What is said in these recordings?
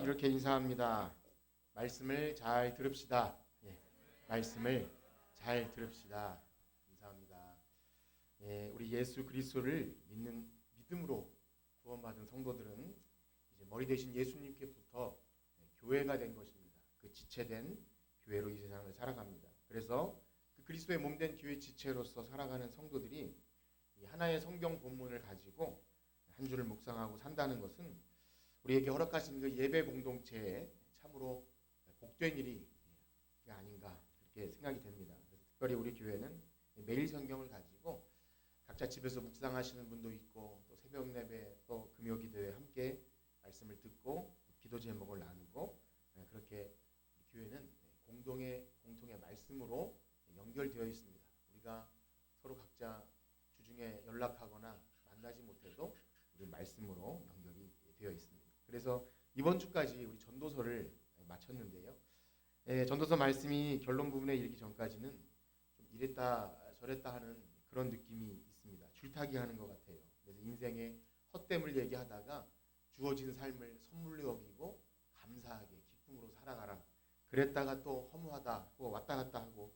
이렇게 인사합니다. 말씀을 잘 들읍시다. 예, 말씀을 잘 들읍시다. 인사합니다. 예, 우리 예수 그리스도를 믿는 믿음으로 구원받은 성도들은 이제 머리 대신 예수님께부터 교회가 된 것입니다. 그 지체된 교회로 이 세상을 살아갑니다. 그래서 그 그리스도의 몸된 교회 지체로서 살아가는 성도들이 이 하나의 성경 본문을 가지고 한 주를 묵상하고 산다는 것은 우리에게 허락하신 그 예배 공동체에 참으로 복된 일이 아닌가 그렇게 생각이 됩니다. 그래서 특별히 우리 교회는 매일 성경을 가지고 각자 집에서 묵상하시는 분도 있고 또 새벽 예배 또 금요 기도에 함께 말씀을 듣고 기도 제목을 나누고 그렇게 교회는 공통의 말씀으로 연결되어 있습니다. 우리가 서로 각자 주중에 연락하거나 만나지 못해도 우리 말씀으로 연결이 되어 있습니다. 그래서 이번 주까지 우리 전도서를 마쳤는데요. 전도서 말씀이 결론 부분에 이르기 전까지는 좀 이랬다 저랬다 하는 그런 느낌이 있습니다. 줄타기 하는 것 같아요. 그래서 인생의 헛됨을 얘기하다가 주어진 삶을 선물로 여기고 감사하게 기쁨으로 살아가라. 그랬다가 또 허무하다 또 왔다 갔다 하고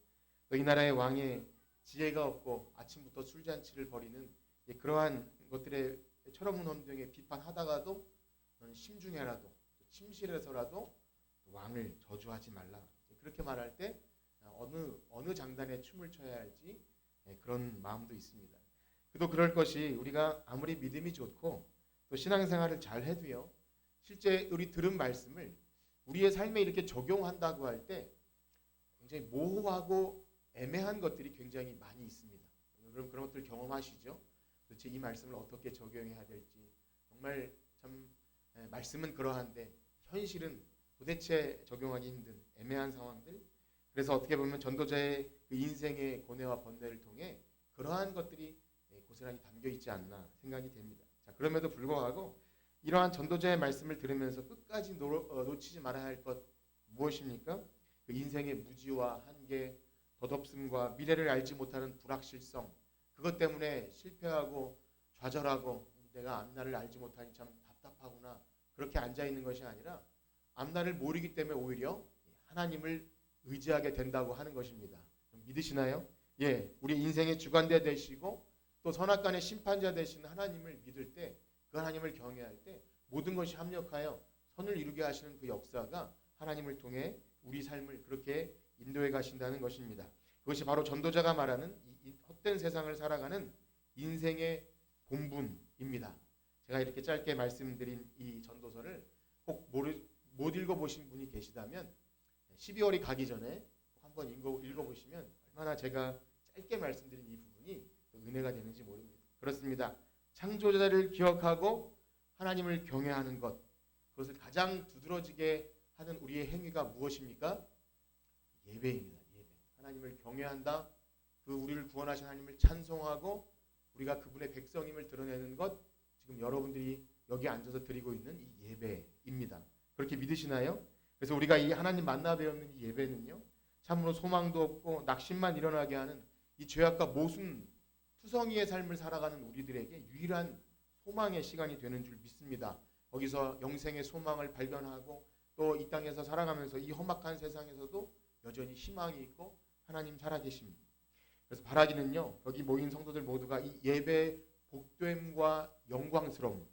또 이 나라의 왕의 지혜가 없고 아침부터 술잔치를 벌이는 그러한 것들의 철없는 헌병에 비판하다가도 너는 심중에라도 침실에서라도 왕을 저주하지 말라. 그렇게 말할 때 어느 장단에 춤을 춰야 할지 그런 마음도 있습니다. 그도 그럴 것이 우리가 아무리 믿음이 좋고 또 신앙생활을 잘 해도요. 실제 우리 들은 말씀을 우리의 삶에 이렇게 적용한다고 할 때 굉장히 모호하고 애매한 것들이 굉장히 많이 있습니다. 그런 것들 경험하시죠? 도대체 이 말씀을 어떻게 적용해야 될지 정말 참 말씀은 그러한데 현실은 도대체 적용하기 힘든 애매한 상황들. 그래서 어떻게 보면 전도자의 그 인생의 고뇌와 번뇌를 통해 그러한 것들이 고스란히 담겨 있지 않나 생각이 됩니다. 자, 그럼에도 불구하고 이러한 전도자의 말씀을 들으면서 끝까지 놓치지 말아야 할 것 무엇입니까? 그 인생의 무지와 한계, 덧없음과 미래를 알지 못하는 불확실성, 그것 때문에 실패하고 좌절하고 내가 앞날을 알지 못하니 참 답답하구나 그렇게 앉아있는 것이 아니라 앞날을 모르기 때문에 오히려 하나님을 의지하게 된다고 하는 것입니다. 믿으시나요? 예, 우리 인생의 주관자 되시고 또 선악간의 심판자 되시는 하나님을 믿을 때 그 하나님을 경외할 때 모든 것이 합력하여 선을 이루게 하시는 그 역사가 하나님을 통해 우리 삶을 그렇게 인도해 가신다는 것입니다. 그것이 바로 전도자가 말하는 이 헛된 세상을 살아가는 인생의 본분입니다. 제가 이렇게 짧게 말씀드린 이 전도서를 꼭 못 읽어보신 분이 계시다면 12월이 가기 전에 한번 읽어보시면 얼마나 제가 짧게 말씀드린 이 부분이 은혜가 되는지 모릅니다. 그렇습니다. 창조자를 기억하고 하나님을 경외하는 것, 그것을 가장 두드러지게 하는 우리의 행위가 무엇입니까? 예배입니다. 예배. 하나님을 경외한다. 그 우리를 구원하신 하나님을 찬송하고 우리가 그분의 백성임을 드러내는 것, 지금 여러분들이 여기 앉아서 드리고 있는 이 예배입니다. 그렇게 믿으시나요? 그래서 우리가 이 하나님 만나 배우는 이 예배는요, 참으로 소망도 없고 낙심만 일어나게 하는 이 죄악과 모순 투성이의 삶을 살아가는 우리들에게 유일한 소망의 시간이 되는 줄 믿습니다. 거기서 영생의 소망을 발견하고 또 이 땅에서 살아가면서 이 험악한 세상에서도 여전히 희망이 있고 하나님 살아계십니다. 그래서 바라기는요, 여기 모인 성도들 모두가 이 예배의 복됨과 영광스러움,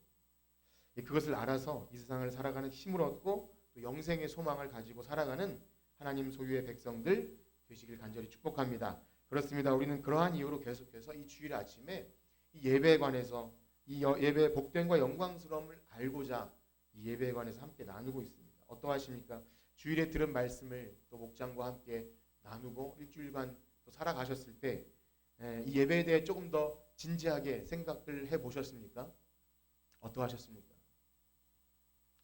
그것을 알아서 이 세상을 살아가는 힘을 얻고 또 영생의 소망을 가지고 살아가는 하나님 소유의 백성들 되시길 간절히 축복합니다. 그렇습니다. 우리는 그러한 이유로 계속해서 이 주일 아침에 이 예배에 관해서 이 예배의 복됨과 영광스러움을 알고자 이 예배에 관해서 함께 나누고 있습니다. 어떠하십니까? 주일에 들은 말씀을 또 목장과 함께 나누고 일주일간 또 살아가셨을 때 이 예배에 대해 조금 더 진지하게 생각을 해보셨습니까? 어떠하셨습니까?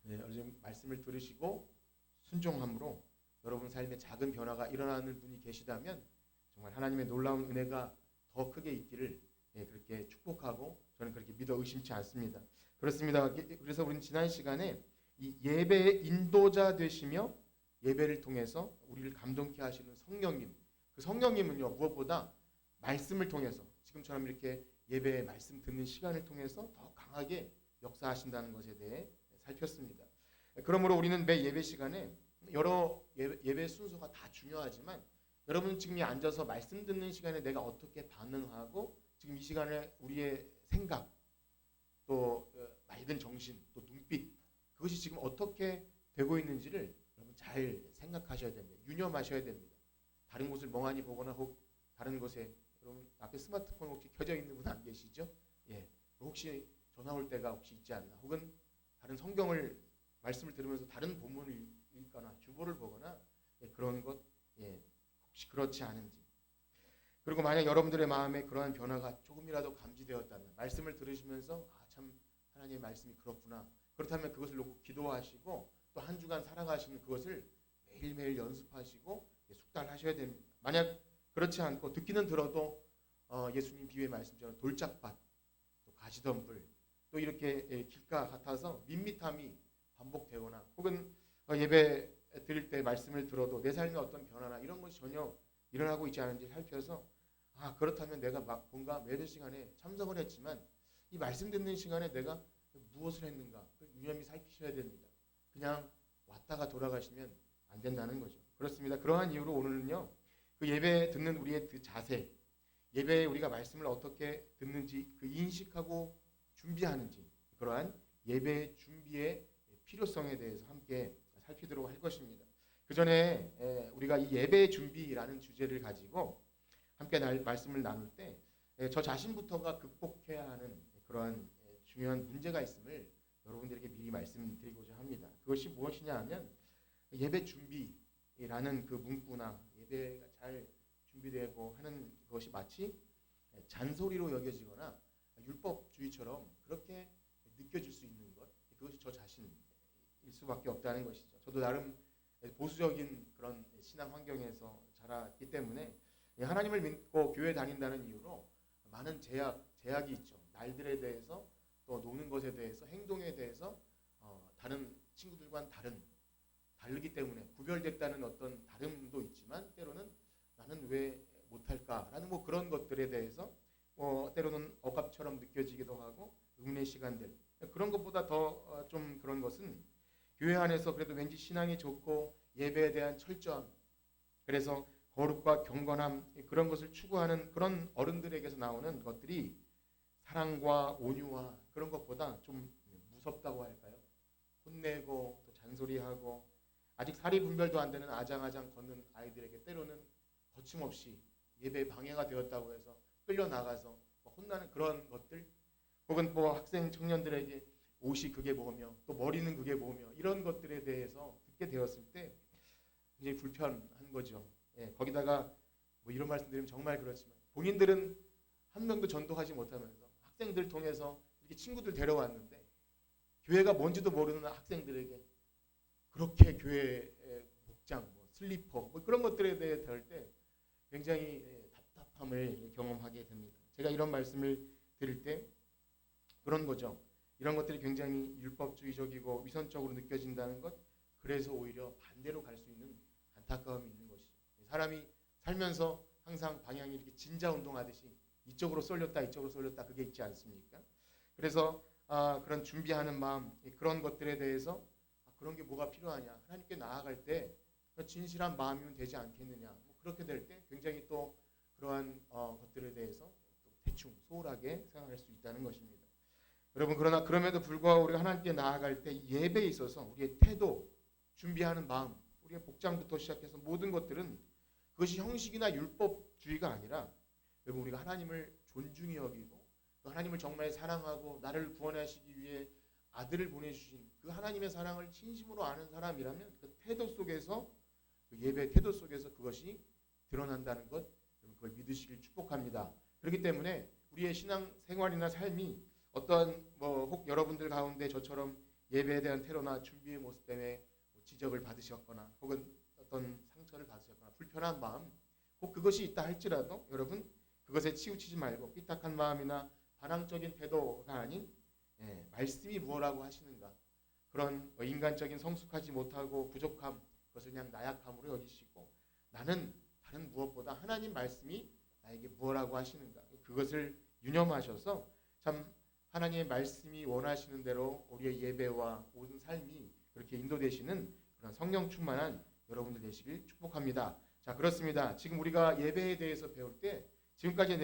네, 요즘 말씀을 들으시고 순종함으로 여러분 삶에 작은 변화가 일어나는 분이 계시다면 정말 하나님의 놀라운 은혜가 더 크게 있기를 그렇게 축복하고 저는 그렇게 믿어 의심치 않습니다. 그렇습니다. 그래서 우리는 지난 시간에 이 예배의 인도자 되시며 예배를 통해서 우리를 감동케 하시는 성령님, 그 성령님은요 무엇보다 말씀을 통해서 지금처럼 이렇게 예배의 말씀 듣는 시간을 통해서 더 강하게 역사하신다는 것에 대해 살폈습니다. 그러므로 우리는 매 예배 시간에 여러 예배 순서가 다 중요하지만 여러분 지금 이 앉아서 말씀 듣는 시간에 내가 어떻게 반응하고 지금 이 시간에 우리의 생각 또 맑은 정신 또 눈빛 그것이 지금 어떻게 되고 있는지를 여러분 잘 생각하셔야 됩니다. 유념하셔야 됩니다. 다른 곳을 멍하니 보거나 혹 다른 곳에 여러분 앞에 스마트폰 혹시 켜져 있는 분 안 계시죠? 예, 혹시 전화 올 때가 혹시 있지 않나? 혹은 다른 성경을 말씀을 들으면서 다른 본문을 읽거나 주보를 보거나 예, 그런 것 예, 혹시 그렇지 않은지. 그리고 만약 여러분들의 마음에 그러한 변화가 조금이라도 감지되었다면 말씀을 들으시면서 참 하나님의 말씀이 그렇구나. 그렇다면 그것을 놓고 기도하시고 또 한 주간 살아가시는 그것을 매일매일 연습하시고 숙달하셔야 됩니다. 만약 그렇지 않고 듣기는 들어도 예수님 비유의 말씀처럼 돌짝밭, 또 가시덤불, 또 이렇게 길가 같아서 밋밋함이 반복되거나 혹은 예배 드릴 때 말씀을 들어도 내 삶에 어떤 변화나 이런 것이 전혀 일어나고 있지 않은지 살펴서 그렇다면 내가 뭔가 매일 시간에 참석을 했지만 이 말씀 듣는 시간에 내가 무엇을 했는가 유념히 살피셔야 됩니다. 그냥 왔다가 돌아가시면 안 된다는 거죠. 그렇습니다. 그러한 이유로 오늘은요. 그 예배 듣는 우리의 그 자세, 예배에 우리가 말씀을 어떻게 듣는지 그 인식하고 준비하는지 그러한 예배 준비의 필요성에 대해서 함께 살피도록 할 것입니다. 그 전에 우리가 이 예배 준비라는 주제를 가지고 함께 말씀을 나눌 때 저 자신부터가 극복해야 하는 그러한 중요한 문제가 있음을 여러분들에게 미리 말씀드리고자 합니다. 그것이 무엇이냐 하면 예배 준비라는 그 문구나 예배가 잘 준비되고 하는 것이 마치 잔소리로 여겨지거나 율법주의처럼 그렇게 느껴질 수 있는 것 그것이 저 자신일 수밖에 없다는 것이죠. 저도 나름 보수적인 그런 신앙 환경에서 자랐기 때문에 하나님을 믿고 교회 다닌다는 이유로 많은 제약이 있죠. 날들에 대해서 또 노는 것에 대해서 행동에 대해서 다른 친구들과는 다르기 때문에 구별됐다는 어떤 다름도 있지만 때로는 나는 왜 못할까라는 뭐 그런 것들에 대해서 때로는 억압처럼 느껴지기도 하고 의문의 시간들 그런 것보다 더 좀 그런 것은 교회 안에서 그래도 왠지 신앙이 좋고 예배에 대한 철저함 그래서 거룩과 경건함 그런 것을 추구하는 그런 어른들에게서 나오는 것들이 사랑과 온유와 그런 것보다 좀 무섭다고 할까요? 혼내고 또 잔소리하고 아직 사리 분별도 안 되는 아장아장 걷는 아이들에게 때로는 거침없이 예배 방해가 되었다고 해서 끌려 나가서 혼나는 그런 것들 혹은 뭐 학생 청년들에게 옷이 그게 뭐며 또 머리는 그게 뭐며 이런 것들에 대해서 듣게 되었을 때 굉장히 불편한 거죠. 예, 거기다가 뭐 이런 말씀드리면 정말 그렇지만 본인들은 한 명도 전도하지 못하면서 학생들 통해서 이렇게 친구들 데려왔는데 교회가 뭔지도 모르는 학생들에게 그렇게 교회 복장, 뭐 슬리퍼 뭐 그런 것들에 대해 다룰 때 굉장히 답답함을 경험하게 됩니다. 제가 이런 말씀을 드릴 때 그런 거죠. 이런 것들이 굉장히 율법주의적이고 위선적으로 느껴진다는 것 그래서 오히려 반대로 갈 수 있는 안타까움이 있는 것이죠. 사람이 살면서 항상 방향이 이렇게 진자 운동하듯이 이쪽으로 쏠렸다 이쪽으로 쏠렸다 그게 있지 않습니까? 그래서 그런 준비하는 마음 그런 것들에 대해서 그런 게 뭐가 필요하냐 하나님께 나아갈 때 진실한 마음이면 되지 않겠느냐 뭐 그렇게 될 때 굉장히 또 그러한 것들에 대해서 대충 소홀하게 생각할 수 있다는 것입니다. 여러분 그러나 그럼에도 불구하고 우리가 하나님께 나아갈 때 예배에 있어서 우리의 태도 준비하는 마음 우리의 복장부터 시작해서 모든 것들은 그것이 형식이나 율법주의가 아니라 여러분 우리가 하나님을 존중히 여기고 하나님을 정말 사랑하고 나를 구원하시기 위해 아들을 보내주신 그 하나님의 사랑을 진심으로 아는 사람이라면 그 태도 속에서 그 예배 태도 속에서 그것이 드러난다는 것 그걸 믿으시길 축복합니다. 그렇기 때문에 우리의 신앙 생활이나 삶이 어떠한 혹 여러분들 가운데 저처럼 예배에 대한 태도나 준비의 모습 때문에 지적을 받으셨거나 혹은 어떤 상처를 받으셨거나 불편한 마음 혹 그것이 있다 할지라도 여러분 그것에 치우치지 말고 삐딱한 마음이나 반항적인 태도가 아닌 말씀이 무엇라고 하시는가 그런 인간적인 성숙하지 못하고 부족함 그것을 그냥 나약함으로 여기시고 나는 다른 무엇보다 하나님 말씀이 나에게 무엇라고 하시는가 그것을 유념하셔서 참 하나님의 말씀이 원하시는 대로 우리의 예배와 모든 삶이 그렇게 인도되시는 그런 성령 충만한 여러분들 되시길 축복합니다. 자, 그렇습니다. 지금 우리가 예배에 대해서 배울 때 지금까지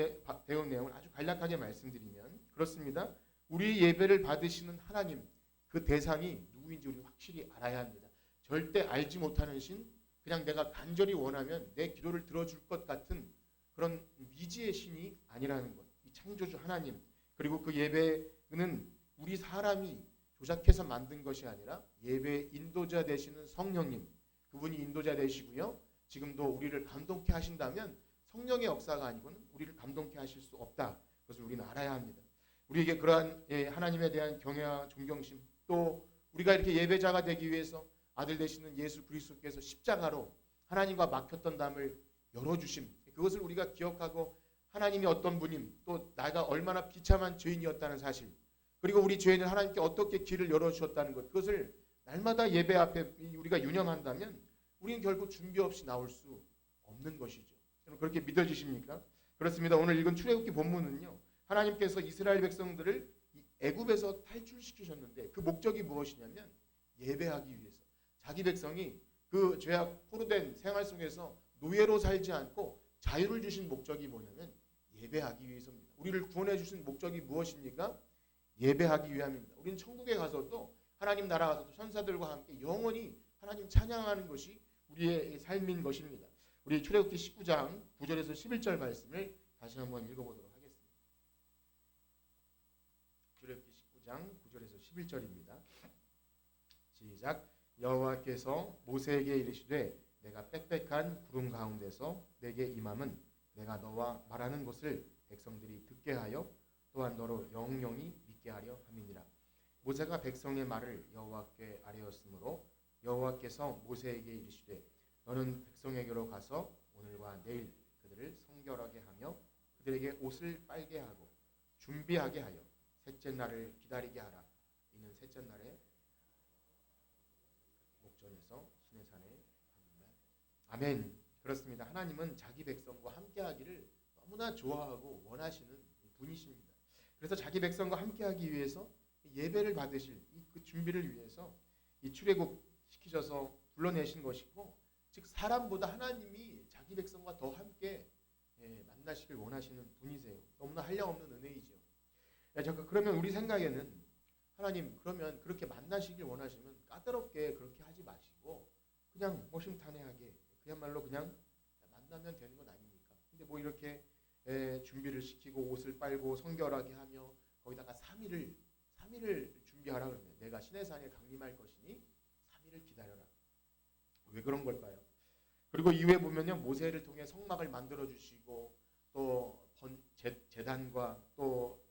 배운 내용을 아주 간략하게 말씀드리면 그렇습니다. 우리 예배를 받으시는 하나님, 그 대상이 누구인지 우리 확실히 알아야 합니다. 절대 알지 못하는 신, 그냥 내가 간절히 원하면 내 기도를 들어줄 것 같은 그런 미지의 신이 아니라는 것. 이 창조주 하나님, 그리고 그 예배는 우리 사람이 조작해서 만든 것이 아니라 예배 인도자 되시는 성령님, 그분이 인도자 되시고요. 지금도 우리를 감동케 하신다면 성령의 역사가 아니고는 우리를 감동케 하실 수 없다. 그것을 우리는 알아야 합니다. 우리에게 그러한 하나님에 대한 경외와 존경심, 또 우리가 이렇게 예배자가 되기 위해서 아들 되시는 예수 그리스도께서 십자가로 하나님과 막혔던 담을 열어주심, 그것을 우리가 기억하고 하나님이 어떤 분임, 또 나가 얼마나 비참한 죄인이었다는 사실, 그리고 우리 죄인은 하나님께 어떻게 길을 열어주셨다는 것, 그것을 날마다 예배 앞에 우리가 유념한다면 우리는 결국 준비 없이 나올 수 없는 것이죠. 여러분 그렇게 믿어지십니까? 그렇습니다. 오늘 읽은 출애굽기 본문은요, 하나님께서 이스라엘 백성들을 애굽에서 탈출시키셨는데 그 목적이 무엇이냐면 예배하기 위해서, 자기 백성이 그 죄악 포로된 생활 속에서 노예로 살지 않고 자유를 주신 목적이 뭐냐면 예배하기 위해서입니다. 우리를 구원해 주신 목적이 무엇입니까? 예배하기 위함입니다. 우리는 천국에 가서도 하나님 나라 가서도 천사들과 함께 영원히 하나님 찬양하는 것이 우리의 삶인 것입니다. 우리 출애굽기 19장 9절에서 11절 말씀을 다시 한번 읽어보도록 하겠습니다. 출애굽기 19장 9절에서 11절입니다. 시작. 여호와께서 모세에게 이르시되 내가 빽빽한 구름 가운데서 내게 임함은 내가 너와 말하는 것을 백성들이 듣게 하여 또한 너로 영영이 믿게 하려 함이니라. 모세가 백성의 말을 여호와께 아뢰었으므로 여호와께서 모세에게 이르시되 너는 백성에게로 가서 오늘과 내일 그들을 성결하게 하며 그들에게 옷을 빨게 하고 준비하게 하여 셋째 날을 기다리게 하라. 이는 셋째 날에 목전에서 시내산에 가는다. 아멘. 그렇습니다. 하나님은 자기 백성과 함께하기를 너무나 좋아하고 원하시는 분이십니다. 그래서 자기 백성과 함께하기 위해서 예배를 받으실 그 준비를 위해서 이 출애굽 시키셔서 불러내신 것이고, 즉 사람보다 하나님이 자기 백성과 더 함께 만나시길 원하시는 분이세요. 너무나 한량없는 은혜이죠. 잠깐 그러면 우리 생각에는 하나님 그러면 그렇게 만나시길 원하시면 까다롭게 그렇게 하지 마시고 그냥 허심탄회하게 그야말로 그냥 만나면 되는 건 아닙니까? 근데 뭐 이렇게 준비를 시키고 옷을 빨고 성결하게 하며 거기다가 3일을 준비하라 그러면 내가 시내산에 강림할 것이니 3일을 기다려라. 왜 그런 걸까요? 그리고 이후에 보면요, 모세를 통해 성막을 만들어 주시고 또 제단과 또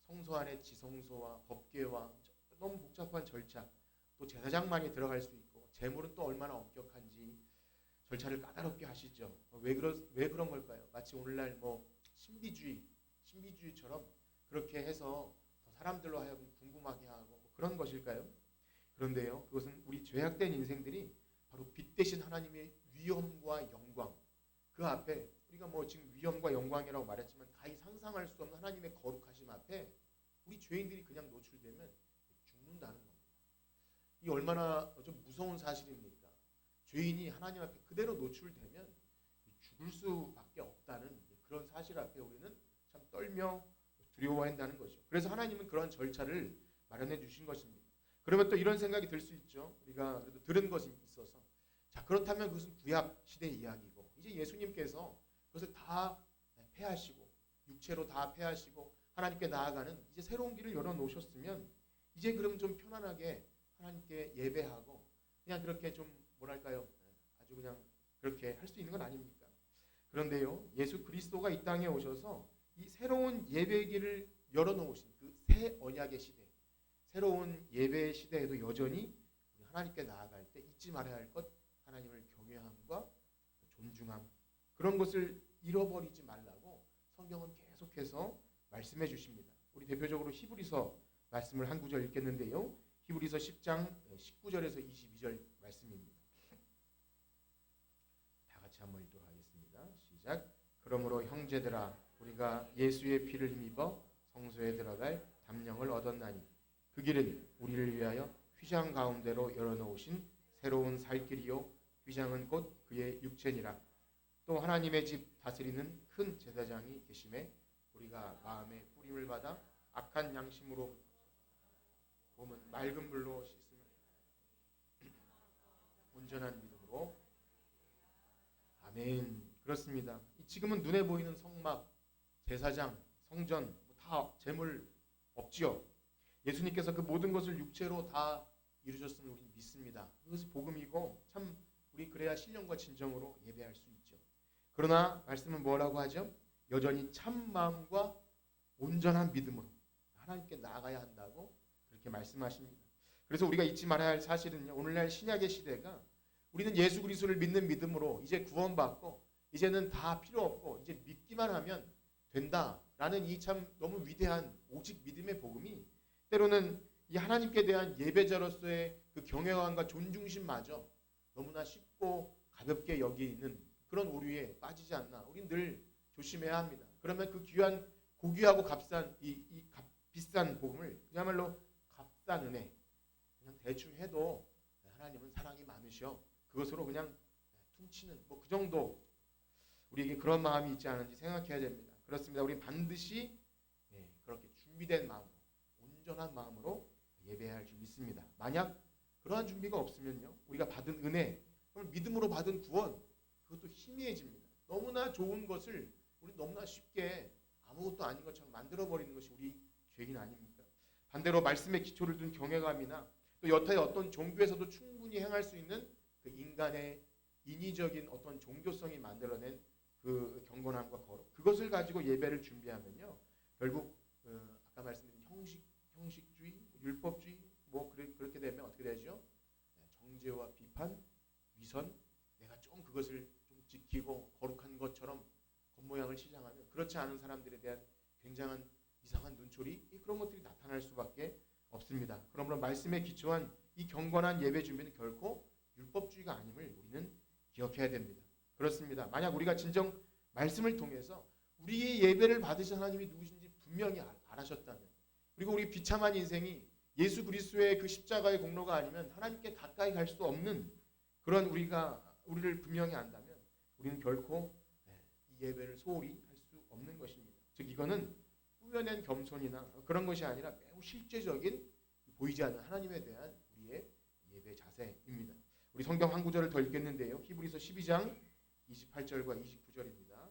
성소 안에 지성소와 법궤와 너무 복잡한 절차, 또 제사장만이 들어갈 수 있고 제물은 또 얼마나 엄격한지 절차를 까다롭게 하시죠. 왜 그런 걸까요? 마치 오늘날 뭐 신비주의처럼 그렇게 해서 사람들로 하여금 궁금하게 하고 뭐 그런 것일까요? 그런데요, 그것은 우리 죄악된 인생들이 바로 빛 대신 하나님의 위엄과 영광, 그 앞에 우리가 뭐 지금 위엄과 영광이라고 말했지만 가히 상상할 수 없는 하나님의 거룩하심 앞에 우리 죄인들이 그냥 노출되면 죽는다는 겁니다. 이 얼마나 좀 무서운 사실입니까? 죄인이 하나님 앞에 그대로 노출되면 죽을 수밖에 없다는 그런 사실 앞에 우리는 참 떨며 두려워한다는 것이죠. 그래서 하나님은 그런 절차를 마련해 주신 것입니다. 그러면 또 이런 생각이 들 수 있죠. 우리가 그래도 들은 것이 있어서, 자 그렇다면 그것은 구약 시대 이야기고 이제 예수님께서 그것을 다 패하시고 육체로 다 패하시고 하나님께 나아가는 이제 새로운 길을 열어 놓으셨으면 이제 그럼 좀 편안하게 하나님께 예배하고 그냥 그렇게 좀 뭐랄까요, 아주 그냥 그렇게 할 수 있는 건 아닙니까? 그런데요, 예수 그리스도가 이 땅에 오셔서 이 새로운 예배길을 열어놓으신 그 새 언약의 시대, 새로운 예배 시대에도 여전히 하나님께 나아갈 때 잊지 말아야 할 것, 하나님을 경외함과 존중함, 그런 것을 잃어버리지 말라고 성경은 계속해서 말씀해 주십니다. 우리 대표적으로 히브리서 말씀을 한 구절 읽겠는데요. 히브리서 10장 19절에서 22절 말씀입니다. 다 같이 한번 읽도록 하겠습니다. 시작. 그러므로 형제들아, 우리가 예수의 피를 힘입어 성소에 들어갈 담령을 얻었나니 그 길은 우리를 위하여 휘장 가운데로 열어놓으신 새로운 살 길이요 휘장은 곧 그의 육체니라. 또 하나님의 집 다스리는 큰 제사장이 계심에 우리가 마음의 뿌림을 받아 악한 양심으로 몸은 맑은 물로 씻음을 온전한 믿음으로. 아멘. 그렇습니다. 지금은 눈에 보이는 성막, 제사장, 성전 다 재물 없지요. 예수님께서 그 모든 것을 육체로 다 이루셨음을 우리는 믿습니다. 이것이 복음이고 참 우리 그래야 신령과 진정으로 예배할 수 있죠. 그러나 말씀은 뭐라고 하죠? 여전히 참 마음과 온전한 믿음으로 하나님께 나아가야 한다고 그렇게 말씀하십니다. 그래서 우리가 잊지 말아야 할 사실은요, 오늘날 신약의 시대가 우리는 예수 그리스도를 믿는 믿음으로 이제 구원받고 이제는 다 필요 없고 이제 믿기만 하면 된다라는 이 참 너무 위대한 오직 믿음의 복음이 때로는 이 하나님께 대한 예배자로서의 그 경외감과 존중심마저 너무나 쉽고 가볍게 여기는 그런 오류에 빠지지 않나. 우린 늘 조심해야 합니다. 그러면 그 귀한 고귀하고 값싼 비싼 복음을 그야말로 값싼 은혜 그냥 대충 해도 하나님은 사랑이 많으셔. 그것으로 그냥 퉁치는 그 정도 우리에게 그런 마음이 있지 않은지 생각해야 됩니다. 그렇습니다. 우리 반드시 그렇게 준비된 마음으로 온전한 마음으로 예배해야 할 줄 믿습니다. 만약 그러한 준비가 없으면요, 우리가 받은 은혜, 믿음으로 받은 구원 그것도 희미해집니다. 너무나 좋은 것을 우리 너무나 쉽게 아무것도 아닌 것처럼 만들어버리는 것이 우리 죄인 아닙니까? 반대로 말씀의 기초를 둔 경외감이나 또 여타의 어떤 종교에서도 충분히 행할 수 있는 그 인간의 인위적인 어떤 종교성이 만들어낸 그 경건함과 거룩, 그것을 가지고 예배를 준비하면요, 결국 아까 말씀드린 형식주의, 율법주의 그렇게 되면 어떻게 되죠? 정죄와 비판, 위선, 내가 좀 그것을 좀 지키고 거룩한 것처럼 겉모양을 치장하면 그렇지 않은 사람들에 대한 굉장한 이상한 눈초리, 그런 것들이 나타날 수밖에 없습니다. 그러므로 말씀에 기초한 이 경건한 예배 준비는 결코 율법주의가 아님을 우리는 기억해야 됩니다. 그렇습니다. 만약 우리가 진정 말씀을 통해서 우리의 예배를 받으신 하나님이 누구신지 분명히 알아셨다면, 그리고 우리 비참한 인생이 예수 그리스도의 그 십자가의 공로가 아니면 하나님께 가까이 갈 수 없는 그런 우리를 분명히 안다면 우리는 결코 이 예배를 소홀히 할 수 없는 것입니다. 즉 이거는 꾸며낸 겸손이나 그런 것이 아니라 매우 실제적인 보이지 않는 하나님에 대한 우리의 예배 자세입니다. 우리 성경 한 구절을 더 읽겠는데요. 히브리서 12장 28절과 29절입니다.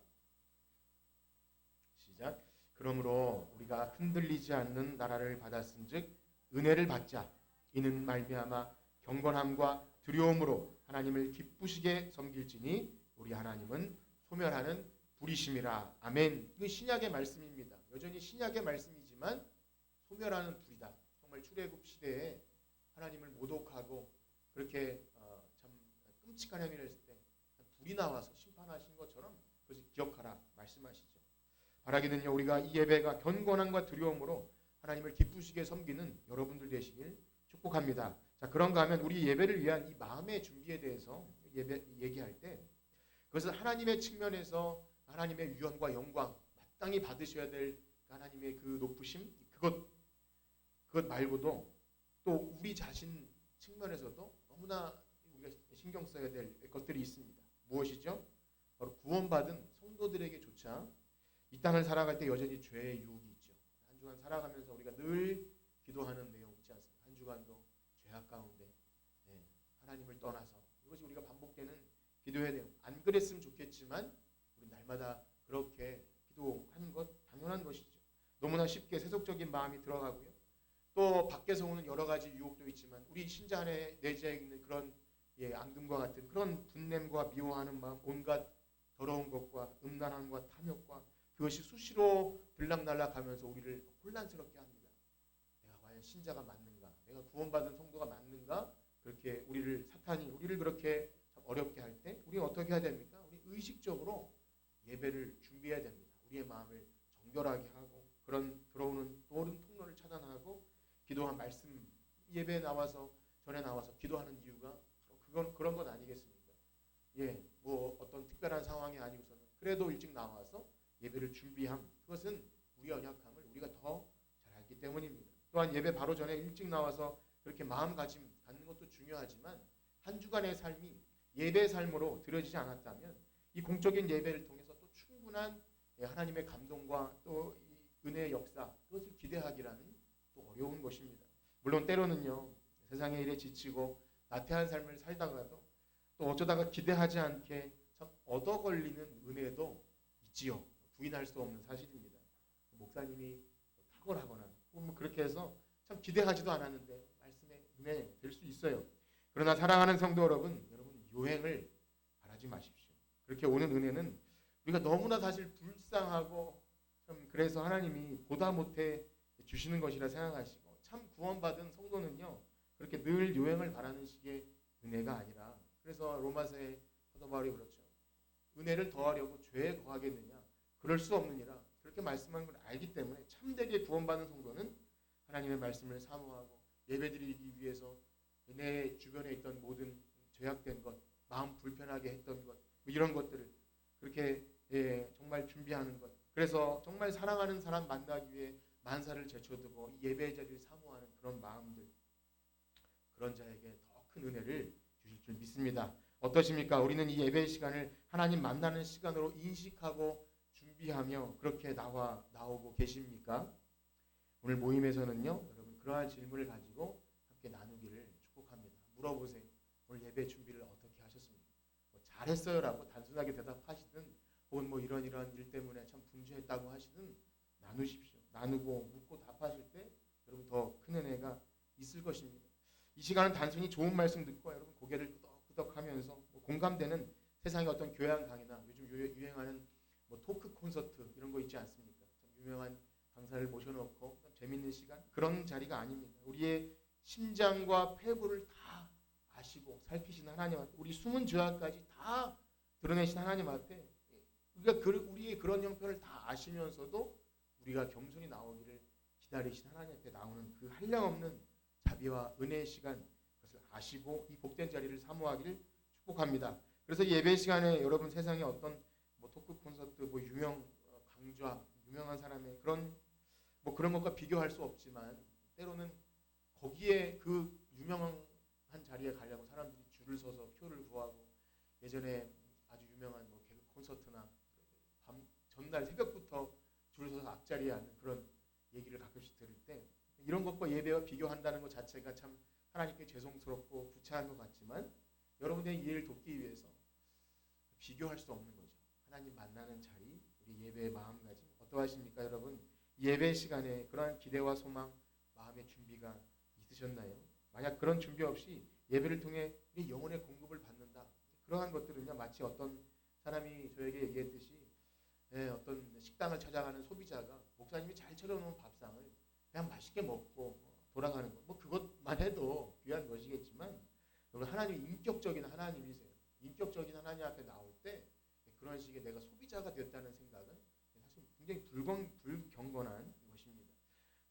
시작. 그러므로 우리가 흔들리지 않는 나라를 받았은즉 은혜를 받자. 이는 말미암아 경건함과 두려움으로 하나님을 기쁘시게 섬길지니 우리 하나님은 소멸하는 불이심이라. 아멘. 이건 신약의 말씀입니다. 여전히 신약의 말씀이지만 소멸하는 불이다. 정말 출애굽 시대에 하나님을 모독하고 그렇게 참 끔찍한 행위를 했을 때 불이 나와서 심판하신 것처럼 그것을 기억하라 말씀하시죠. 바라기는요, 우리가 이 예배가 경건함과 두려움으로 하나님을 기쁘시게 섬기는 여러분들 되시길 축복합니다. 자, 그런가 하면 우리 예배를 위한 이 마음의 준비에 대해서 얘기할 때 그것은 하나님의 측면에서 하나님의 위엄과 영광 마땅히 받으셔야 될 하나님의 그 높으심, 그것 말고도 또 우리 자신 측면에서도 너무나 우리가 신경 써야 될 것들이 있습니다. 무엇이죠? 바로 구원받은 성도들에게조차 이 땅을 살아갈 때 여전히 죄의 유혹이 있죠. 한 주간 살아가면서 우리가 늘 기도하는 내용 있지 않습니까? 한 주간도 죄악 가운데 하나님을 떠나서 이것이 우리가 반복되는 기도해야 돼요. 안 그랬으면 좋겠지만 우리 날마다 그렇게 기도하는 것 당연한 것이죠. 너무나 쉽게 세속적인 마음이 들어가고요. 또 밖에서 오는 여러 가지 유혹도 있지만 우리 신자 안에 내재해 있는 그런 앙금과 같은 그런 분냄과 미워하는 마음, 온갖 더러운 것과 음란함과 탐욕과 그것이 수시로 들락날락하면서 우리를 혼란스럽게 합니다. 내가 과연 신자가 맞는가? 내가 구원받은 성도가 맞는가? 그렇게 사탄이 우리를 그렇게 어렵게 할 때 우리는 어떻게 해야 됩니까? 우리 의식적으로 예배를 준비해야 됩니다. 우리의 마음을 정결하게 하고 그런 들어오는 모든 통로를 차단하고 기도한 말씀 예배에 나와서 전에 나와서 기도하는 이유가 그런 건 아니겠습니까? 뭐 어떤 특별한 상황이 아니고서는 그래도 일찍 나와서 예배를 준비함, 그것은 우리의 연약함을 우리가 더 잘 알기 때문입니다. 또한 예배 바로 전에 일찍 나와서 그렇게 마음가짐 갖는 것도 중요하지만 한 주간의 삶이 예배 삶으로 드려지지 않았다면 이 공적인 예배를 통해서 또 충분한 하나님의 감동과 또 이 은혜의 역사 그것을 기대하기라는 또 어려운 것입니다. 물론 때로는요 세상의 일에 지치고 나태한 삶을 살다가도 또 어쩌다가 기대하지 않게 참 얻어 걸리는 은혜도 있지요. 부인할 수 없는 사실입니다. 목사님이 탁월하거나 뭐 그렇게 해서 참 기대하지도 않았는데 말씀의 은혜 될 수 있어요. 그러나 사랑하는 성도 여러분 요행을 바라지 마십시오. 그렇게 오는 은혜는 우리가 너무나 사실 불쌍하고 참 그래서 하나님이 보다 못해 주시는 것이라 생각하시고 참 구원받은 성도는요 그렇게 늘 요행을 바라는 식의 은혜가 아니라 그래서 로마서의 사도 바울이 그렇죠. 은혜를 더하려고 죄에 거하겠느냐 그럴 수 없느니라 그렇게 말씀한 걸 알기 때문에 참되게 구원받은 성도는 하나님의 말씀을 사모하고 예배드리기 위해서 내 주변에 있던 모든 죄악된 것, 마음 불편하게 했던 것 이런 것들을 그렇게 정말 준비하는 것 그래서 정말 사랑하는 사람 만나기 위해 만사를 제쳐두고 예배의 자리를 사모하는 그런 마음들 그런 자에게 더 큰 은혜를 주실 줄 믿습니다. 어떠십니까? 우리는 이 예배 시간을 하나님 만나는 시간으로 인식하고 준비하며 그렇게 나오고 계십니까? 오늘 모임에서는요 여러분 그러한 질문을 가지고 함께 나누기를 축복합니다. 물어보세요. 오늘 예배 준비를 어떻게 하셨습니까? 뭐 잘했어요라고 단순하게 대답하시든 혹은 뭐 이런 일 때문에 참 분주했다고 하시든 나누십시오. 나누고 묻고 답하실 때 여러분 더 큰 은혜가 있을 것입니다. 이 시간은 단순히 좋은 말씀 듣고 여러분 고개를 끄덕끄덕하면서 뭐 공감되는 세상의 어떤 교양 강의나 요즘 유행하는 뭐 토크 콘서트 이런 거 있지 않습니까? 참 유명한 강사를 모셔놓고 재밌는 시간 그런 자리가 아닙니다. 우리의 심장과 폐부를 다 아시고 살피신 하나님한테 우리 숨은 죄악까지 다 드러내신 하나님한테 우리의 그런 형편을 다 아시면서도 우리가 겸손히 나오기를 기다리신 하나님 앞에 나오는 그 한량없는 자비와 은혜의 시간 그것을 아시고 이 복된 자리를 사모하기를 축복합니다. 그래서 예배 시간에 여러분 세상에 어떤 뭐 토크 콘서트 뭐 강좌 유명한 사람의 그런 것과 비교할 수 없지만 때로는 거기에 그 유명한 자리에 가려고 사람들이 줄을 서서 표를 구하고 예전에 아주 유명한 뭐 개그 콘서트나 전날 새벽부터 줄을 서서 앞자리에 앉는 그런 얘기를 가끔씩 들을 때 이런 것과 예배와 비교한다는 것 자체가 참 하나님께 죄송스럽고 구차한 것 같지만 여러분들의 이해를 돕기 위해서 비교할 수 없는 거죠. 하나님 만나는 자리, 우리 예배의 마음가짐 어떠하십니까 여러분? 예배 시간에 그러한 기대와 소망, 마음의 준비가 있으셨나요? 만약 그런 준비 없이 예배를 통해 우리 영혼의 공급을 받는다. 그러한 것들은요 마치 어떤 사람이 저에게 얘기했듯이 어떤 식당을 찾아가는 소비자가 목사님이 잘 차려놓은 밥상을 그냥 맛있게 먹고 돌아가는 것. 뭐 그것만 해도 귀한 것이겠지만 여러분 하나님이 인격적인 하나님이세요. 인격적인 하나님 앞에 나올 때 그런 식의 내가 소비자가 되었다는 생각은 사실 굉장히 불경건한 것입니다.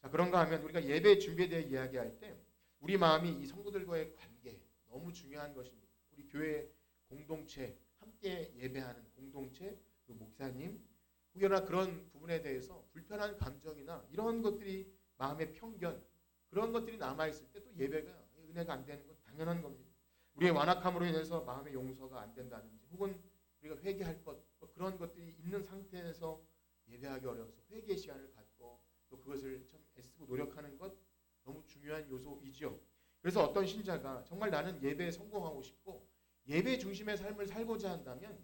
자 그런가 하면 우리가 예배 준비에 대해 이야기할 때 우리 마음이 이 성도들과의 관계 너무 중요한 것입니다. 우리 교회 공동체 함께 예배하는 공동체 그 목사님 혹여나 그런 부분에 대해서 불편한 감정이나 이런 것들이 마음의 편견 그런 것들이 남아있을 때 또 예배가 은혜가 안 되는 건 당연한 겁니다. 우리의 완악함으로 인해서 마음의 용서가 안 된다든지 혹은 우리가 회개할 것 그런 것들이 있는 상태에서 예배하기 어려워서 회개의 시간을 갖고 또 그것을 참 애쓰고 노력하는 것 너무 중요한 요소이지요. 그래서 어떤 신자가 정말 나는 예배에 성공하고 싶고 예배 중심의 삶을 살고자 한다면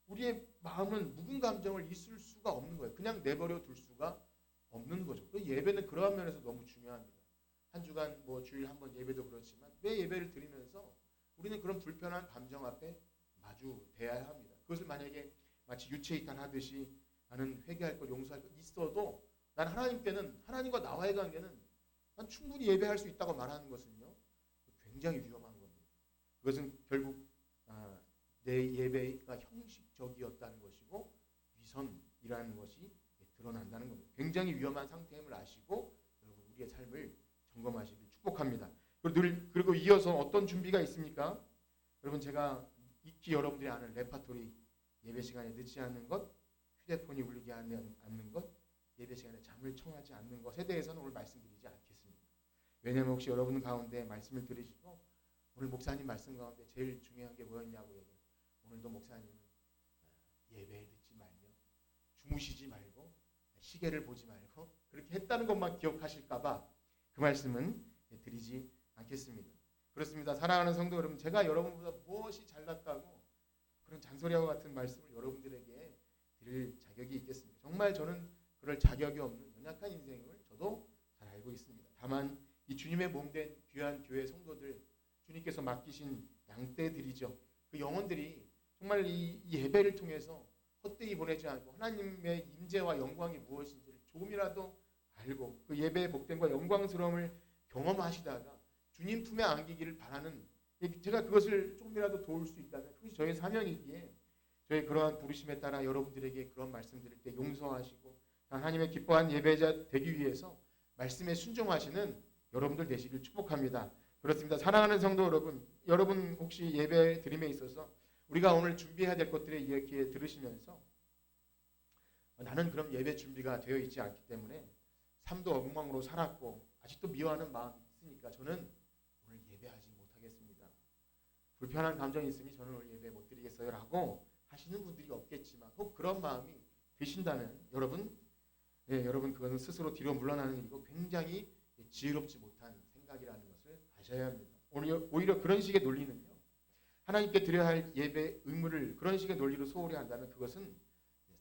우리의 마음은 묵은 감정을 있을 수가 없는 거예요. 그냥 내버려 둘 수가 없는 거죠. 예배는 그러한 면에서 너무 중요합니다. 한 주간 뭐 주일 한 번 예배도 그렇지만 매 예배를 드리면서 우리는 그런 불편한 감정 앞에 마주대야 합니다. 그것을 만약에 마치 유체이탈하듯이 나는 회개할 것 용서할 것 있어도 난 하나님께는 하나님과 나와의 관계는 난 충분히 예배할 수 있다고 말하는 것은요 굉장히 위험한 겁니다. 그것은 결국 내 예배가 형식적이었다는 것이고 위선이라는 것이 드러난다는 겁니다. 굉장히 위험한 상태임을 아시고 여러분 우리의 삶을 점검하시길 축복합니다. 그리고 이어서 어떤 준비가 있습니까? 여러분 제가 익히 여러분들이 아는 레파토리 예배 시간에 늦지 않는 것, 휴대폰이 울리지 않는 것, 예배 시간에 잠을 청하지 않는 것에 대해서는 오늘 말씀드리지 않겠습니다. 왜냐하면 혹시 여러분 가운데 말씀을 들으시고 오늘 목사님 말씀 가운데 제일 중요한 게 뭐였냐고 얘기해요. 오늘도 목사님은 예배 듣지 말며 주무시지 말고 시계를 보지 말고 그렇게 했다는 것만 기억하실까봐 그 말씀은 드리지 않겠습니다. 그렇습니다. 사랑하는 성도 여러분, 제가 여러분보다 무엇이 잘났다고 그런 잔소리와 같은 말씀을 여러분들에게 드릴 자격이 있겠습니까? 정말 저는 그럴 자격이 없는 연약한 인생을 저도 잘 알고 있습니다. 다만 이 주님의 몸된 귀한 교회 성도들, 주님께서 맡기신 양떼들이죠. 그 영혼들이 정말 이 예배를 통해서 헛되이 보내지 않고 하나님의 임재와 영광이 무엇인지를 조금이라도 알고 그 예배의 복됨과 영광스러움을 경험하시다가 주님 품에 안기기를 바라는, 제가 그것을 조금이라도 도울 수 있다면 그것이 저의 사명이기에 저의 그러한 부르심에 따라 여러분들에게 그런 말씀 드릴 때 용서하시고 하나님의 기뻐한 예배자 되기 위해서 말씀에 순종하시는 여러분들 되시길 축복합니다. 그렇습니다. 사랑하는 성도 여러분, 여러분 혹시 예배 드림에 있어서 우리가 오늘 준비해야 될 것들에 이렇게 들으시면서 나는 그럼 예배 준비가 되어 있지 않기 때문에 삶도 엉망으로 살았고 아직도 미워하는 마음이 있으니까 저는 오늘 예배하지 못하겠습니다. 불편한 감정이 있으니 저는 오늘 예배 못 드리겠어요 라고 하시는 분들이 없겠지만 혹 그런 마음이 드신다면 여러분 그것은 스스로 뒤로 물러나는 일이고 굉장히 지혜롭지 못한 생각이라는 것을 아셔야 합니다. 오히려 그런 식의 논리는요, 하나님께 드려야 할 예배 의무를 그런 식의 논리로 소홀히 한다면 그것은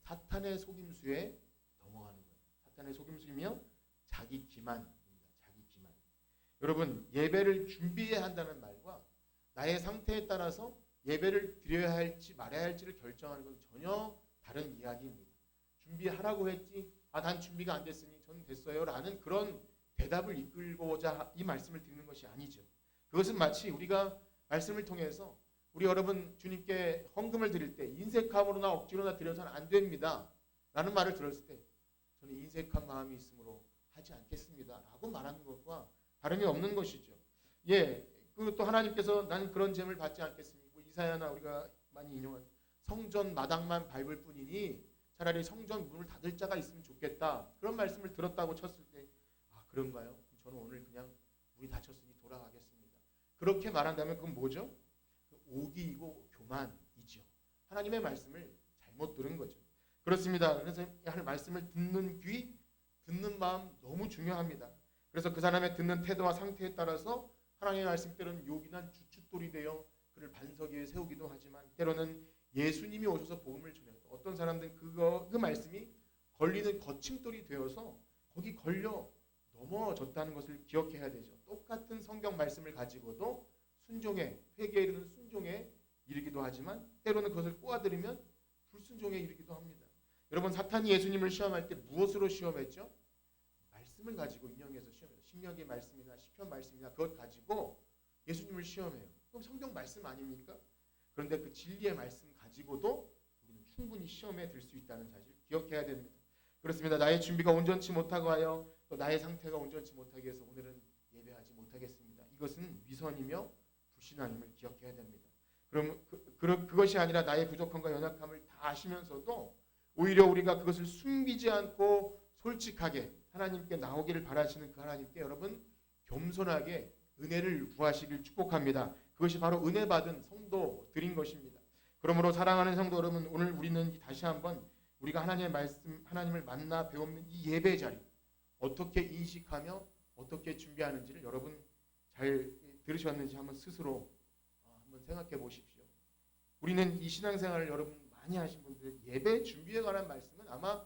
사탄의 속임수에 넘어가는 거예요. 사탄의 속임수이며 자기 기만입니다. 자기 기만. 여러분, 예배를 준비해야 한다는 말과 나의 상태에 따라서 예배를 드려야 할지 말아야 할지를 결정하는 건 전혀 다른 이야기입니다. 준비하라고 했지, 난 준비가 안 됐으니 저는 됐어요 라는 그런 대답을 이끌고자 이 말씀을 듣는 것이 아니죠. 그것은 마치 우리가 말씀을 통해서 우리 여러분 주님께 헌금을 드릴 때 인색함으로나 억지로나 드려서는 안 됩니다 라는 말을 들었을 때 저는 인색한 마음이 있으므로 하지 않겠습니다 라고 말하는 것과 다름이 없는 것이죠. 또 하나님께서 나는 그런 재물 받지 않겠습니다. 이사야나 우리가 많이 인용한 성전 마당만 밟을 뿐이니 차라리 성전 문을 닫을 자가 있으면 좋겠다. 그런 말씀을 들었다고 쳤을 때 그런가요? 저는 오늘 그냥 문이 닫혔으니 돌아가겠습니다. 그렇게 말한다면 그건 뭐죠? 오기이고 교만이죠. 하나님의 말씀을 잘못 들은 거죠. 그렇습니다. 그래서 하나님의 말씀을 듣는 귀, 듣는 마음 너무 중요합니다. 그래서 그 사람의 듣는 태도와 상태에 따라서 하나님의 말씀 때로는 요긴한 주춧돌이 되어 그를 반석 위에 세우기도 하지만 때로는 예수님이 오셔서 복음을 전해도 어떤 사람들은 그 말씀이 걸리는 거침돌이 되어서 거기 걸려 넘어졌다는 것을 기억해야 되죠. 똑같은 성경 말씀을 가지고도 순종에, 회개에 이르는 순종에 이르기도 하지만 때로는 그것을 꼬아들이면 불순종에 이르기도 합니다. 여러분, 사탄이 예수님을 시험할 때 무엇으로 시험했죠? 말씀을 가지고 인용해서 시험해요. 신명기 말씀이나 시편 말씀이나 그것 가지고 예수님을 시험해요. 그럼 성경 말씀 아닙니까? 그런데 그 진리의 말씀 가지고도 우리는 충분히 시험에 들 수 있다는 사실을 기억해야 됩니다. 그렇습니다. 나의 준비가 온전치 못하고 하여 또 나의 상태가 온전치 못하게 해서 오늘은 예배하지 못하겠습니다. 이것은 위선이며 불신앙임을 기억해야 됩니다. 그럼 그것이 아니라 나의 부족함과 연약함을 다 아시면서도 오히려 우리가 그것을 숨기지 않고 솔직하게 하나님께 나오기를 바라시는 그 하나님께 여러분 겸손하게 은혜를 구하시길 축복합니다. 그것이 바로 은혜 받은 성도들인 것입니다. 그러므로 사랑하는 성도 여러분, 오늘 우리는 다시 한번 우리가 하나님의 말씀, 하나님을 만나 배우는 이 예배 자리 어떻게 인식하며 어떻게 준비하는지를 여러분 잘 들으셨는지 한번 스스로 한번 생각해 보십시오. 우리는 이 신앙생활을 여러분 많이 하신 분들 예배 준비에 관한 말씀은 아마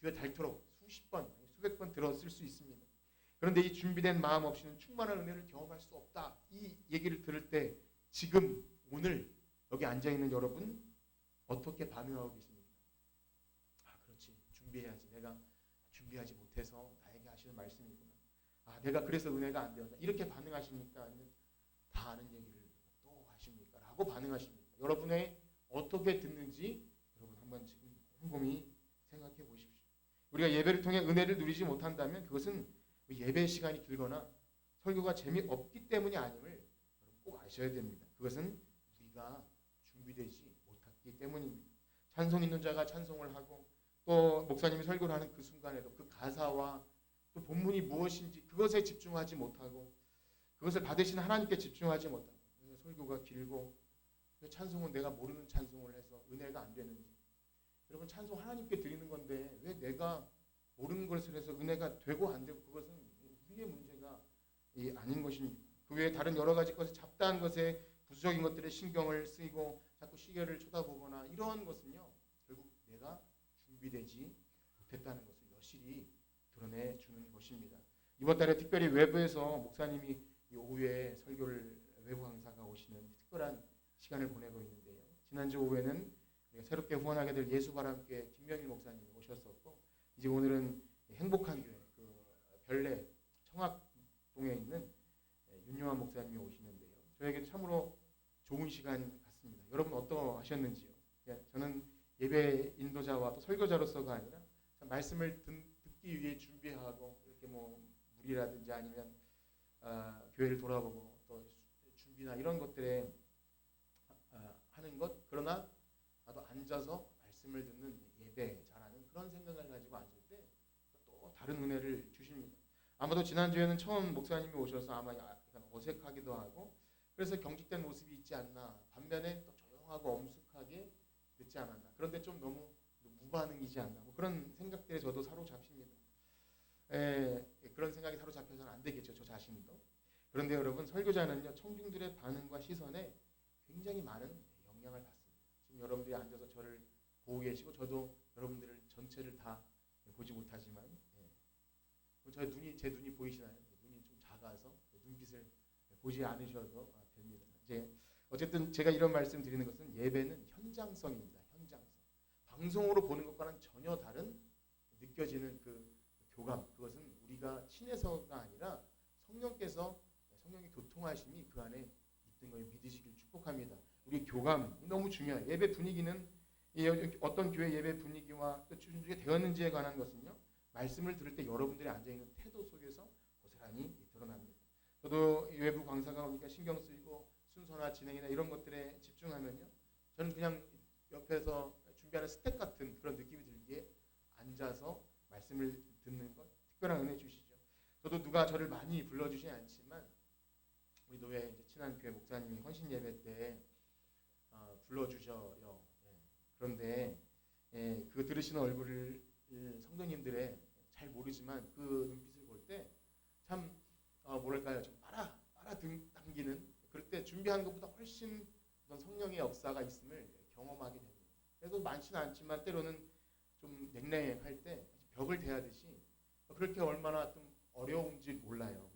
귀에 닳도록 수십 번, 수백 번 들었을 수 있습니다. 그런데 이 준비된 마음 없이는 충만한 은혜를 경험할 수 없다. 이 얘기를 들을 때 지금 오늘 여기 앉아있는 여러분 어떻게 반응하고 계십니까? 그렇지, 준비해야지. 내가 준비하지 못해서 나에게 하시는 말씀이구나. 내가 그래서 은혜가 안 되었다. 이렇게 반응하십니까? 아니면 다 아는 얘기를 또 하십니까? 라고 반응하십니까? 여러분의 어떻게 듣는지 여러분 한번 지금 곰곰이 생각해 보십시오. 우리가 예배를 통해 은혜를 누리지 못한다면 그것은 예배 시간이 길거나 설교가 재미없기 때문이 아님을 여러분 꼭 아셔야 됩니다. 그것은 우리가 준비되지 못했기 때문입니다. 찬송 있는 자가 찬송을 하고 또 목사님이 설교를 하는 그 순간에도 그 가사와 또 본문이 무엇인지 그것에 집중하지 못하고 그것을 받으신 하나님께 집중하지 못하고 설교가 길고 찬송은 내가 모르는 찬송을 해서 은혜가 안 되는지 여러분 찬송 하나님께 드리는 건데 왜 내가 모르는 것을 해서 은혜가 되고 안 되고 그것은 우리의 문제가 아닌 것입니다. 그 외에 다른 여러 가지 것에 잡다한 것에 부수적인 것들에 신경을 쓰이고 자꾸 시계를 쳐다보거나 이러한 것은요 결국 내가 준비되지 못했다는 것을 여실히 드러내주는 것입니다. 이번 달에 특별히 외부에서 목사님이 이 오후에 설교를 외부 강사가 오시는 특별한 시간을 보내고 있는데요. 지난주 오후에는 새롭게 후원하게 될 예수바람교회 김명일 목사님이 오셨었고 이제 오늘은 행복한 교회 그 별내 청학동에 있는 윤요한 목사님이 오시는데요. 저에게 참으로 좋은 시간 같습니다. 여러분 어떠하셨는지요? 저는 예배 인도자와 또 설교자로서가 아니라 말씀을 듣기 위해 준비하고 이렇게 뭐 물이라든지 아니면 교회를 돌아보고 또 준비나 이런 것들에 하는 것 그러나 나도 앉아서 말씀을 듣는 예배 잘하는 그런 생각을 가지고 앉을 때 또 다른 은혜를 주십니다. 아마도 지난주에는 처음 목사님이 오셔서 아마 약간 어색하기도 하고 그래서 경직된 모습이 있지 않나 반면에 또 조용하고 엄숙하게 듣지 않았나 그런데 좀 너무 무반응이지 않나 뭐 그런 생각들에 저도 사로잡힙니다. 그런 생각이 사로잡혀서는 안 되겠죠. 저 자신도. 그런데 여러분 설교자는요 청중들의 반응과 시선에 굉장히 많은 영향을 받습니다. 지금 여러분들이 앉아서 저를 보고 계시고 저도 여러분들을 전체를 다 보지 못하지만 제 눈이 보이시나요? 눈이 좀 작아서 눈빛을 보지 않으셔도 됩니다. 이제 어쨌든 제가 이런 말씀 드리는 것은 예배는 현장성입니다. 현장성. 방송으로 보는 것과는 전혀 다른 느껴지는 그 교감. 그것은 우리가 친해서가 아니라 성령의 교통하심이 그 안에 있는 걸 믿으시길 축복합니다. 우리 교감이 너무 중요해요. 예배 분위기는 어떤 교회 예배 분위기와 또 준비가 되었는지에 관한 것은요. 말씀을 들을 때 여러분들이 앉아있는 태도 속에서 고스란히 드러납니다. 저도 외부 강사가 오니까 신경 쓰이고 순서나 진행이나 이런 것들에 집중하면요. 저는 그냥 옆에서 준비하는 스텝 같은 그런 느낌이 들기에 앉아서 말씀을 듣는 것 특별한 은혜 주시죠. 저도 누가 저를 많이 불러주시지 않지만 우리 노예 이제 친한 교회 목사님이 헌신 예배 때 불러주셔요. 그런데 그 들으시는 얼굴을 성도님들의 잘 모르지만 그 눈빛을 볼 때 참 뭐랄까요 좀 빨아당기는 그럴 때 준비한 것보다 훨씬 어떤 성령의 역사가 있음을 경험하게 됩니다. 그래도 많지는 않지만 때로는 좀 냉랭할 때 벽을 대하듯이 그렇게 얼마나 좀 어려운지 몰라요.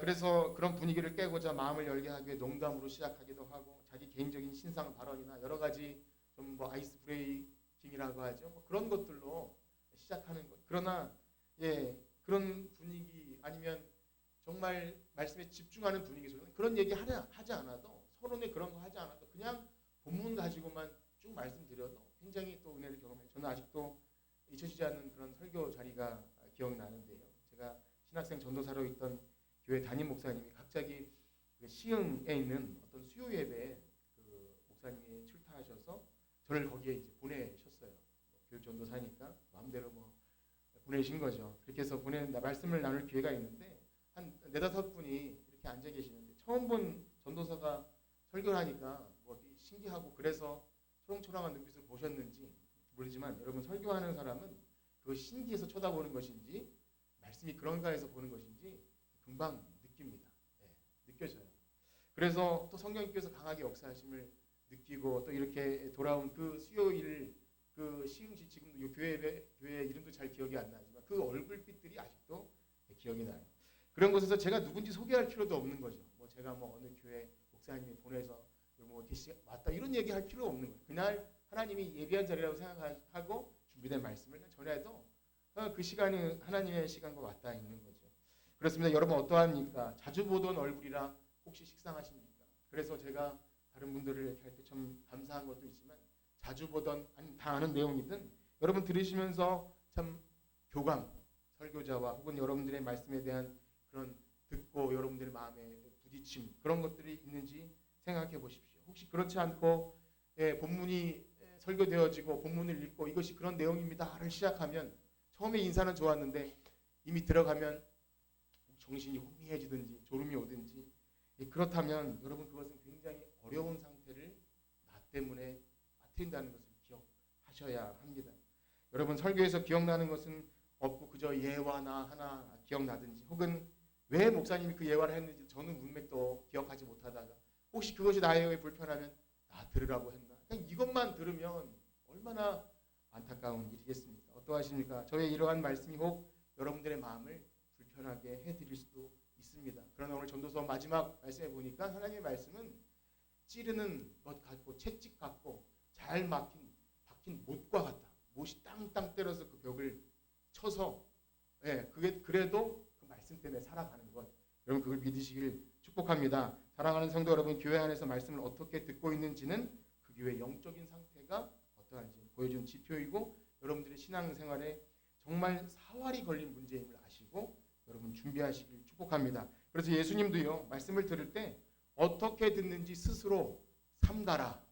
그래서 그런 분위기를 깨고자 마음을 열게 하기 위해 농담으로 시작하기도 하고 자기 개인적인 신상 발언이나 여러 가지 좀 뭐 아이스 브레이킹이라고 하죠. 뭐 그런 것들로 시작하는 것. 그러나 그런 분위기 아니면 정말 말씀에 집중하는 분위기 속에서 그런 얘기 하지 않아도 서론에 그런 거 하지 않아도 그냥 본문 가지고만 쭉 말씀드려도 굉장히 또 은혜를 경험해요. 저는 아직도 잊혀지지 않는 그런 설교 자리가 기억이 나는데요. 제가 신학생 전도사로 있던 교회 담임 목사님이 갑자기 시흥에 있는 어떤 수요 예배에 그 목사님이 출타하셔서 저를 거기에 이제 보내셨어요. 교육 전도사니까 마음대로 뭐 보내신 거죠. 그렇게 해서 말씀을 나눌 기회가 있는데 한 4-5분이 이렇게 앉아 계시는데 처음 본 전도사가 설교를 하니까 뭐 신기하고 그래서 초롱초롱한 눈빛을 보셨는지 모르지만 여러분 설교하는 사람은 그거 신기해서 쳐다보는 것인지 말씀이 그런가 해서 보는 것인지 금방 느낍니다. 느껴져요. 그래서 또 성령님께서 강하게 역사하심을 느끼고 또 이렇게 돌아온 그 수요일 그 시흥시 지금도 교회 이름도 잘 기억이 안 나지만 그 얼굴빛들이 아직도 기억이 나요. 그런 곳에서 제가 누군지 소개할 필요도 없는 거죠. 뭐 제가 뭐 어느 교회 목사님이 보내서 뭐 대시 왔다 이런 얘기할 필요 없는 거예요. 그날 하나님이 예비한 자리라고 생각하고 준비된 말씀을 전해도 그 시간이 하나님의 시간과 맞닿아 있는 거죠. 그렇습니다. 여러분 어떠합니까? 자주 보던 얼굴이라 혹시 식상하십니까? 그래서 제가 다른 분들을 이렇게 할 때 참 감사한 것도 있지만 자주 보던 아니 다 아는 내용이든 여러분 들으시면서 참 교감, 설교자와 혹은 여러분들의 말씀에 대한 그런 듣고 여러분들의 마음에 부딪힘 그런 것들이 있는지 생각해 보십시오. 혹시 그렇지 않고 본문이 설교되어지고 본문을 읽고 이것이 그런 내용입니다를 시작하면 처음에 인사는 좋았는데 이미 들어가면 정신이 혼미해지든지 졸음이 오든지, 그렇다면 여러분 그것은 굉장히 어려운 상태를 나 때문에 빠뜨린다는 것을 기억하셔야 합니다. 여러분 설교에서 기억나는 것은 없고 그저 예와 나 하나 기억나든지, 혹은 왜 목사님이 그 예화를 했는지 저는 문맥도 기억하지 못하다가 혹시 그것이 나에게 불편하면 나 들으라고 했나? 그냥 이것만 들으면 얼마나 안타까운 일이겠습니까? 어떠하십니까? 저의 이러한 말씀이 혹 여러분들의 마음을 불편하게 해드릴 수도 있습니다. 그러나 오늘 전도서 마지막 말씀에 보니까 하나님의 말씀은 찌르는 것 같고 채찍 같고 잘 박힌 못과 같다. 못이 땅땅 때려서 그 벽을 쳐서, 그게 그래도 그 말씀 때문에 살아가는 것. 여러분 그걸 믿으시길 축복합니다. 사랑하는 성도 여러분, 교회 안에서 말씀을 어떻게 듣고 있는지는 그 교회의 영적인 상태가 어떠한지 보여주는 지표이고, 여러분들의 신앙생활에 정말 사활이 걸린 문제임을 아시고 여러분 준비하시길 축복합니다. 그래서 예수님도요, 말씀을 들을 때 어떻게 듣는지 스스로 삼가라,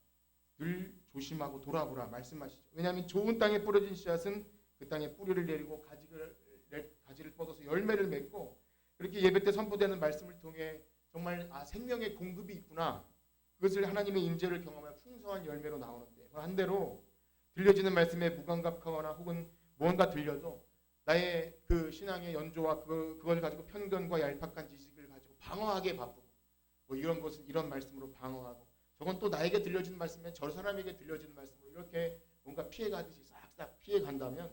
늘 조심하고 돌아보라 말씀하시죠. 왜냐하면 좋은 땅에 뿌려진 씨앗은 그 땅에 뿌리를 내리고 가지를 뻗어서 열매를 맺고, 그렇게 예배 때 선포되는 말씀을 통해 정말 생명의 공급이 있구나, 그것을 하나님의 임재를 경험하여 풍성한 열매로 나오는데, 반대로 들려지는 말씀에 무감각하거나 혹은 뭔가 들려도 나의 그 신앙의 연조와 그걸 가지고 편견과 얄팍한 지식을 가지고 방어하기에 바쁘고, 이런 것은 이런 말씀으로 방어하고, 저건 또 나에게 들려지는 말씀이면 저 사람에게 들려지는 말씀으로 이렇게 뭔가 피해가듯이 싹싹 피해간다면,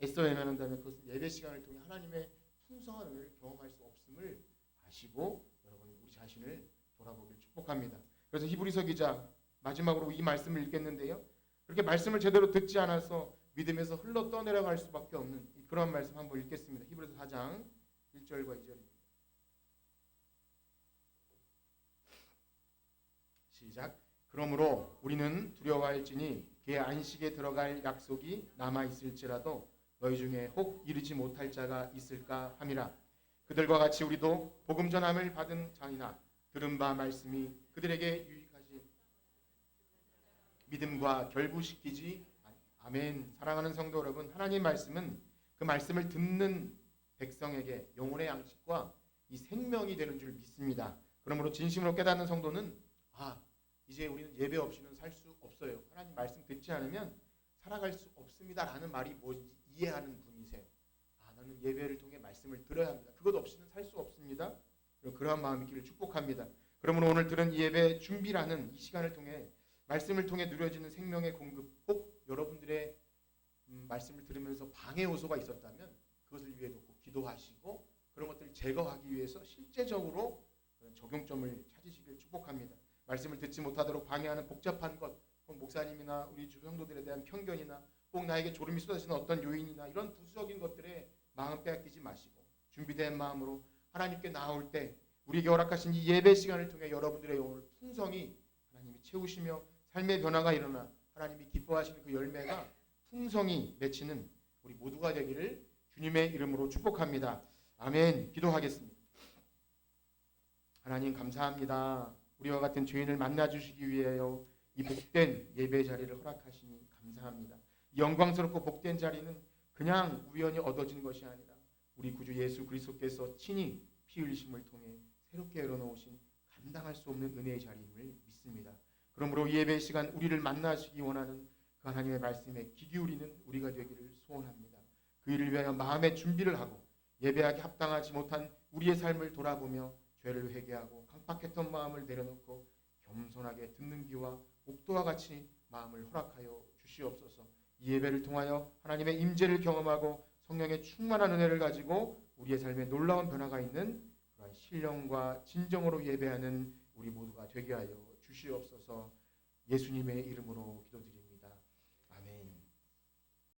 애써 헤매는다면 그것은 예배 시간을 통해 하나님의 풍성한 은혜를 경험할 수 없음을 아시고 여러분 우리 자신을 돌아보길 축복합니다. 그래서 히브리서 기자 마지막으로 이 말씀을 읽겠는데요, 그렇게 말씀을 제대로 듣지 않아서 믿음에서 흘러 떠내려갈 수밖에 없는 그런 말씀 한번 읽겠습니다. 히브리서 4장 1절과 2절입니다. 시작. 그러므로 우리는 두려워할지니 그의 안식에 들어갈 약속이 남아 있을지라도 너희 중에 혹 이르지 못할 자가 있을까 함이라. 그들과 같이 우리도 복음 전함을 받은 자이나 들은 바 말씀이 그들에게 유익하지 믿음과 결부시키지. 아멘. 사랑하는 성도 여러분, 하나님 말씀은 그 말씀을 듣는 백성에게 영혼의 양식과 이 생명이 되는 줄 믿습니다. 그러므로 진심으로 깨닫는 성도는 이제 우리는 예배 없이는 살 수 없어요, 하나님 말씀 듣지 않으면 살아갈 수 없습니다라는 말이 뭔지 이해하는 분이세요. 나는 예배를 통해 말씀을 들어야 합니다, 그것 없이는 살 수 없습니다. 그러한 마음이 있기를 축복합니다. 그러므로 오늘 들은 예배 준비라는 이 시간을 통해 말씀을 통해 누려지는 생명의 공급, 꼭 여러분들의 말씀을 들으면서 방해 요소가 있었다면 그것을 위해 놓고 기도하시고 그런 것들을 제거하기 위해서 실제적으로 그런 적용점을 찾으시길 축복합니다. 말씀을 듣지 못하도록 방해하는 복잡한 것, 혹 목사님이나 우리 주 성도들에 대한 편견이나 꼭 나에게 졸음이 쏟아지는 어떤 요인이나 이런 부수적인 것들에 마음 빼앗기지 마시고 준비된 마음으로 하나님께 나올 때 우리에게 허락하신 이 예배 시간을 통해 여러분들의 영혼을 풍성히 하나님이 채우시며 삶의 변화가 일어나 하나님이 기뻐하시는 그 열매가 풍성히 맺히는 우리 모두가 되기를 주님의 이름으로 축복합니다. 아멘. 기도하겠습니다. 하나님 감사합니다. 우리와 같은 죄인을 만나주시기 위하여 이 복된 예배 자리를 허락하시니 감사합니다. 이 영광스럽고 복된 자리는 그냥 우연히 얻어진 것이 아니라 우리 구주 예수 그리스도께서 친히 피 흘리심을 통해 새롭게 열어놓으신 감당할 수 없는 은혜의 자리임을 믿습니다. 그러므로 이 예배 시간 우리를 만나시기 원하는 그 하나님의 말씀에 귀 기울이는 우리가 되기를 소원합니다. 그 일을 위하여 마음의 준비를 하고 예배하기 합당하지 못한 우리의 삶을 돌아보며 죄를 회개하고 강팍했던 마음을 내려놓고 겸손하게 듣는 귀와 옥도와 같이 마음을 허락하여 주시옵소서. 이 예배를 통하여 하나님의 임재를 경험하고 성령의 충만한 은혜를 가지고 우리의 삶에 놀라운 변화가 있는 그런 신령과 진정으로 예배하는 우리 모두가 되게 하여 주시옵소서. 예수님의 이름으로 기도드립니다.